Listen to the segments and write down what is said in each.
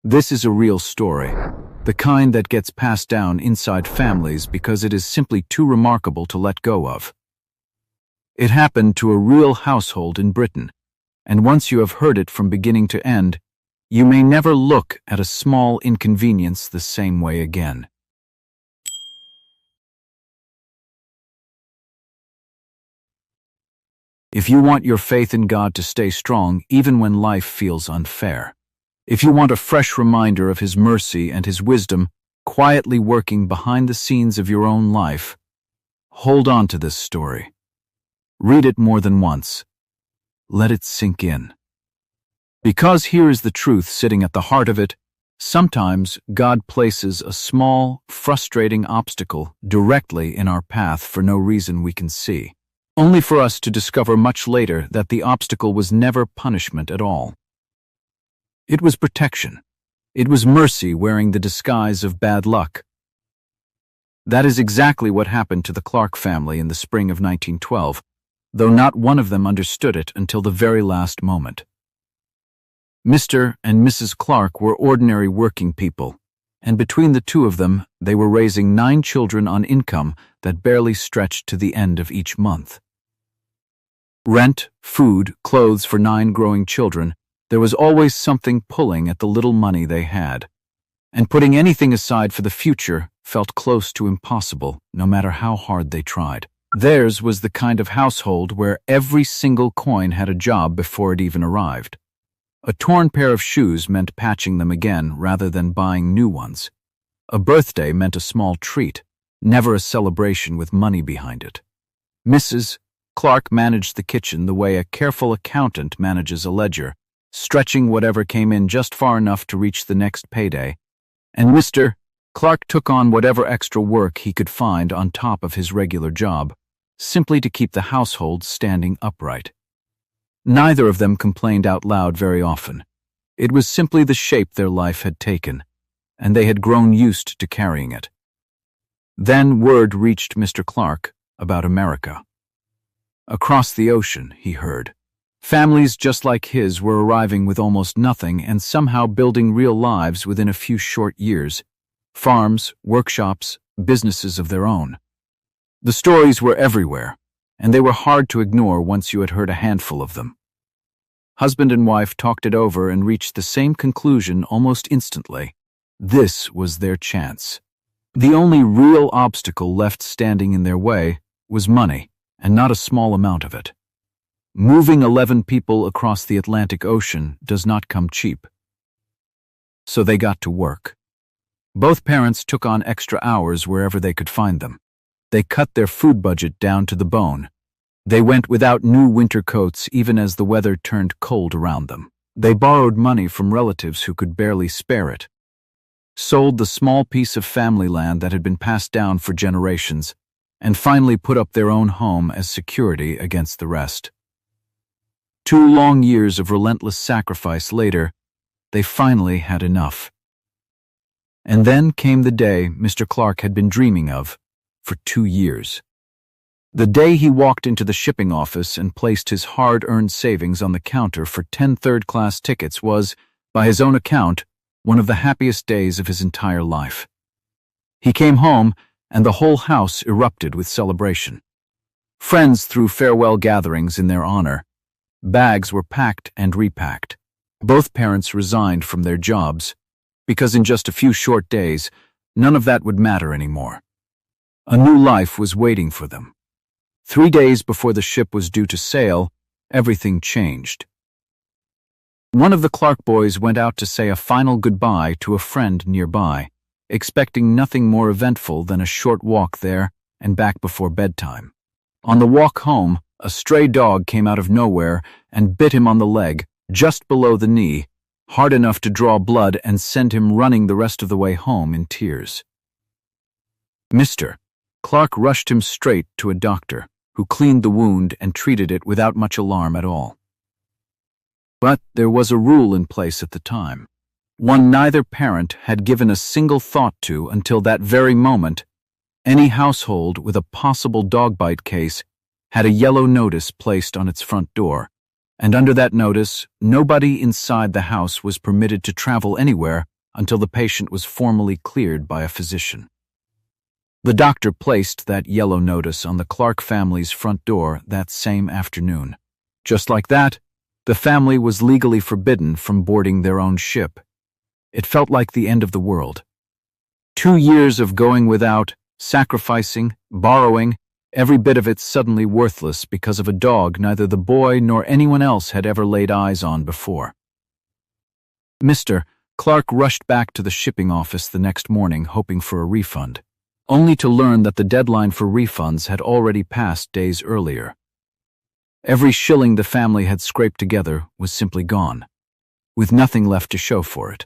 This is a real story, the kind that gets passed down inside families because it is simply too remarkable to let go of. It happened to a real household in Britain, and once you have heard it from beginning to end, you may never look at a small inconvenience the same way again. If you want your faith in God to stay strong even when life feels unfair, if you want a fresh reminder of His mercy and His wisdom quietly working behind the scenes of your own life, hold on to this story. Read it more than once. Let it sink in. Because here is the truth sitting at the heart of it. Sometimes God places a small, frustrating obstacle directly in our path for no reason we can see, only for us to discover much later that the obstacle was never punishment at all. It was protection. It was mercy wearing the disguise of bad luck. That is exactly what happened to the Clark family in the spring of 1912, though not one of them understood it until the very last moment. Mr. and Mrs. Clark were ordinary working people, and between the two of them, they were raising 9 children on income that barely stretched to the end of each month. Rent, food, clothes for 9 growing children, there was always something pulling at the little money they had, and putting anything aside for the future felt close to impossible, no matter how hard they tried. Theirs was the kind of household where every single coin had a job before it even arrived. A torn pair of shoes meant patching them again rather than buying new ones. A birthday meant a small treat, never a celebration with money behind it. Mrs. Clark managed the kitchen the way a careful accountant manages a ledger, stretching whatever came in just far enough to reach the next payday, and Mr. Clark took on whatever extra work he could find on top of his regular job, simply to keep the household standing upright. Neither of them complained out loud very often. It was simply the shape their life had taken, and they had grown used to carrying it. Then word reached Mr. Clark about America. Across the ocean, he heard, families just like his were arriving with almost nothing and somehow building real lives within a few short years. Farms, workshops, businesses of their own. The stories were everywhere, and they were hard to ignore once you had heard a handful of them. Husband and wife talked it over and reached the same conclusion almost instantly. This was their chance. The only real obstacle left standing in their way was money, and not a small amount of it. Moving 11 people across the Atlantic Ocean does not come cheap. So they got to work. Both parents took on extra hours wherever they could find them. They cut their food budget down to the bone. They went without new winter coats even as the weather turned cold around them. They borrowed money from relatives who could barely spare it, sold the small piece of family land that had been passed down for generations, and finally put up their own home as security against the rest. 2 long years of relentless sacrifice later, they finally had enough. And then came the day Mr. Clark had been dreaming of for 2 years. The day he walked into the shipping office and placed his hard-earned savings on the counter for 10 third-class tickets was, by his own account, one of the happiest days of his entire life. He came home, and the whole house erupted with celebration. Friends threw farewell gatherings in their honor. Bags were packed and repacked. Both parents resigned from their jobs, because in just a few short days, none of that would matter anymore. A new life was waiting for them. 3 days before the ship was due to sail, everything changed. One of the Clark boys went out to say a final goodbye to a friend nearby, expecting nothing more eventful than a short walk there and back before bedtime. On the walk home, a stray dog came out of nowhere and bit him on the leg, just below the knee, hard enough to draw blood and send him running the rest of the way home in tears. Mr. Clark rushed him straight to a doctor, who cleaned the wound and treated it without much alarm at all. But there was a rule in place at the time, one neither parent had given a single thought to until that very moment. Any household with a possible dog bite case had a yellow notice placed on its front door, and under that notice, nobody inside the house was permitted to travel anywhere until the patient was formally cleared by a physician. The doctor placed that yellow notice on the Clark family's front door that same afternoon. Just like that, the family was legally forbidden from boarding their own ship. It felt like the end of the world. 2 years of going without, sacrificing, borrowing, every bit of it suddenly worthless because of a dog neither the boy nor anyone else had ever laid eyes on before. Mr. Clark rushed back to the shipping office the next morning hoping for a refund, only to learn that the deadline for refunds had already passed days earlier. Every shilling the family had scraped together was simply gone, with nothing left to show for it.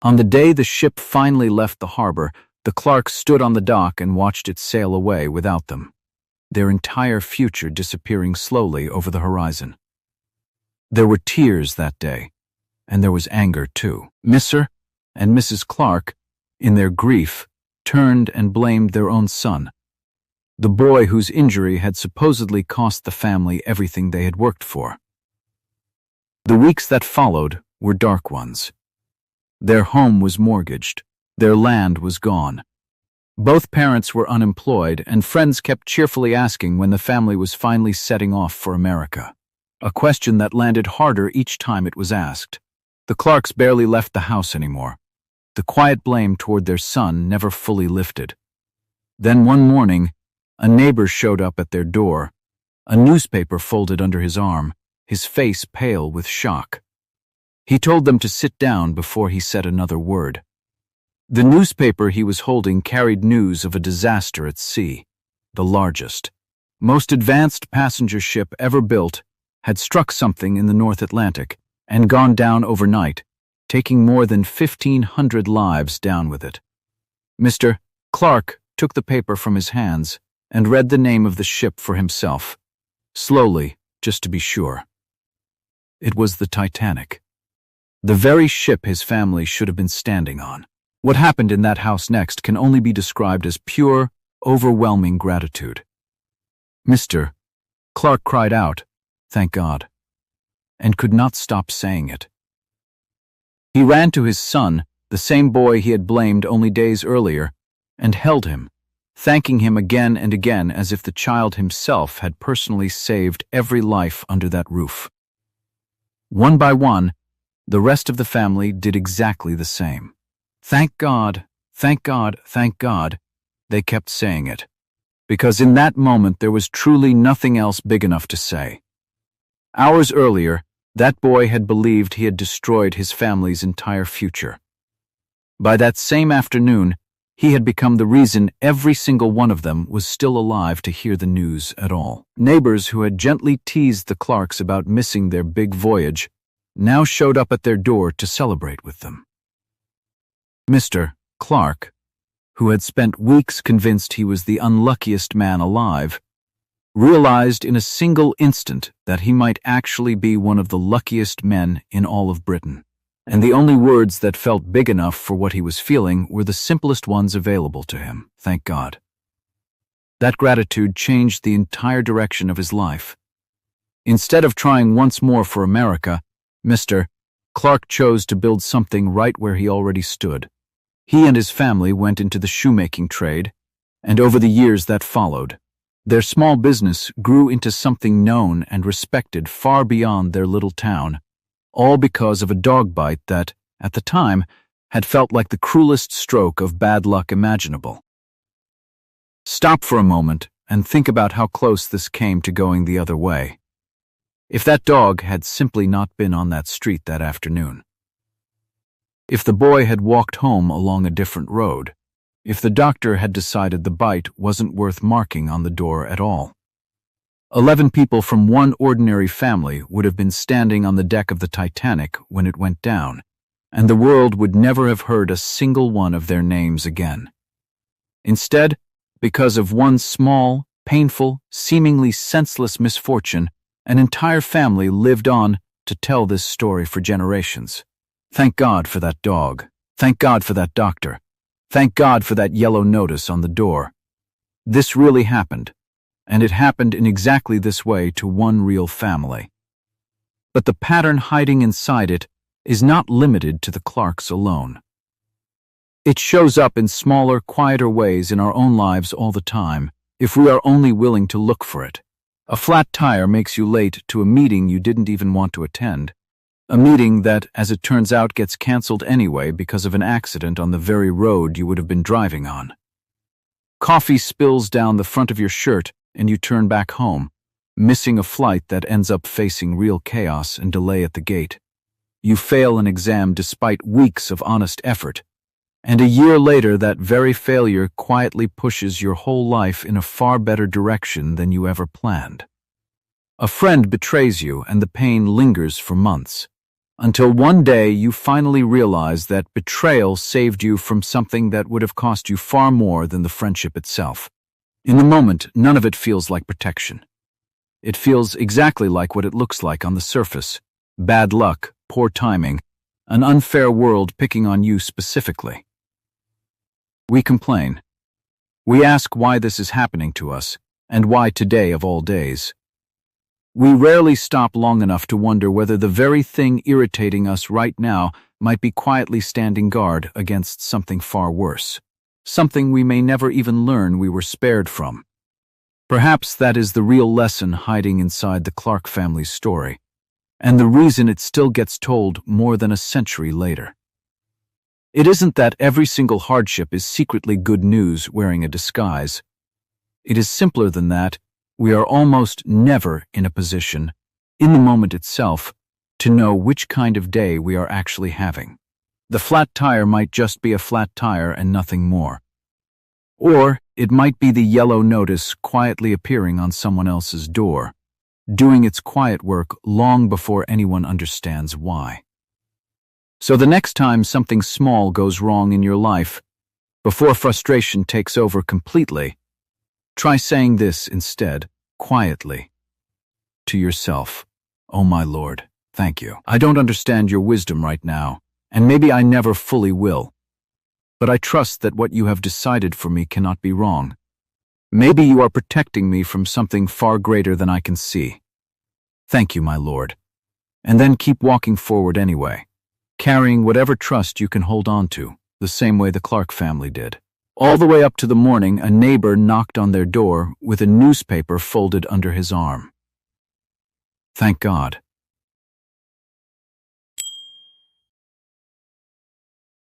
On the day the ship finally left the harbor, the Clarks stood on the dock and watched it sail away without them, their entire future disappearing slowly over the horizon. There were tears that day, and there was anger too. Mr. and Mrs. Clark, in their grief, turned and blamed their own son, the boy whose injury had supposedly cost the family everything they had worked for. The weeks that followed were dark ones. Their home was mortgaged. Their land was gone. Both parents were unemployed, and friends kept cheerfully asking when the family was finally setting off for America, a question that landed harder each time it was asked. The Clarks barely left the house anymore. The quiet blame toward their son never fully lifted. Then one morning, a neighbor showed up at their door, a newspaper folded under his arm, his face pale with shock. He told them to sit down before he said another word. The newspaper he was holding carried news of a disaster at sea. The largest, most advanced passenger ship ever built had struck something in the North Atlantic and gone down overnight, taking more than 1,500 lives down with it. Mr. Clark took the paper from his hands and read the name of the ship for himself, slowly, just to be sure. It was the Titanic, the very ship his family should have been standing on. What happened in that house next can only be described as pure, overwhelming gratitude. Mr. Clark cried out, "Thank God," and could not stop saying it. He ran to his son, the same boy he had blamed only days earlier, and held him, thanking him again and again as if the child himself had personally saved every life under that roof. One by one, the rest of the family did exactly the same. Thank God, thank God, thank God, they kept saying it, because in that moment there was truly nothing else big enough to say. Hours earlier, that boy had believed he had destroyed his family's entire future. By that same afternoon, he had become the reason every single one of them was still alive to hear the news at all. Neighbors who had gently teased the Clarks about missing their big voyage now showed up at their door to celebrate with them. Mr. Clark, who had spent weeks convinced he was the unluckiest man alive, realized in a single instant that he might actually be one of the luckiest men in all of Britain. And the only words that felt big enough for what he was feeling were the simplest ones available to him, thank God. That gratitude changed the entire direction of his life. Instead of trying once more for America, Mr. Clark chose to build something right where he already stood. He and his family went into the shoemaking trade, and over the years that followed, their small business grew into something known and respected far beyond their little town, all because of a dog bite that, at the time, had felt like the cruelest stroke of bad luck imaginable. Stop for a moment and think about how close this came to going the other way. If that dog had simply not been on that street that afternoon. If the boy had walked home along a different road. If the doctor had decided the bite wasn't worth marking on the door at all. 11 people from one ordinary family would have been standing on the deck of the Titanic when it went down, and the world would never have heard a single one of their names again. Instead, because of one small, painful, seemingly senseless misfortune, an entire family lived on to tell this story for generations. Thank God for that dog. Thank God for that doctor. Thank God for that yellow notice on the door. This really happened, and it happened in exactly this way to one real family. But the pattern hiding inside it is not limited to the Clarks alone. It shows up in smaller, quieter ways in our own lives all the time, if we are only willing to look for it. A flat tire makes you late to a meeting you didn't even want to attend. A meeting that, as it turns out, gets canceled anyway because of an accident on the very road you would have been driving on. Coffee spills down the front of your shirt and you turn back home, missing a flight that ends up facing real chaos and delay at the gate. You fail an exam despite weeks of honest effort, and a year later that very failure quietly pushes your whole life in a far better direction than you ever planned. A friend betrays you and the pain lingers for months, until one day you finally realize that betrayal saved you from something that would have cost you far more than the friendship itself. In the moment, none of it feels like protection. It feels exactly like what it looks like on the surface: bad luck, poor timing, an unfair world picking on you specifically. We complain. We ask why this is happening to us, and why today of all days. We rarely stop long enough to wonder whether the very thing irritating us right now might be quietly standing guard against something far worse, something we may never even learn we were spared from. Perhaps that is the real lesson hiding inside the Clark family's story, and the reason it still gets told more than a century later. It isn't that every single hardship is secretly good news wearing a disguise. It is simpler than that. We are almost never in a position, in the moment itself, to know which kind of day we are actually having. The flat tire might just be a flat tire and nothing more. Or it might be the yellow notice quietly appearing on someone else's door, doing its quiet work long before anyone understands why. So the next time something small goes wrong in your life, before frustration takes over completely, try saying this instead, quietly, to yourself: "Oh my Lord, thank you. I don't understand your wisdom right now, and maybe I never fully will. But I trust that what you have decided for me cannot be wrong. Maybe you are protecting me from something far greater than I can see. Thank you, my Lord." And then keep walking forward anyway, carrying whatever trust you can hold on to, the same way the Clark family did. All the way up to the morning a neighbor knocked on their door with a newspaper folded under his arm. Thank God,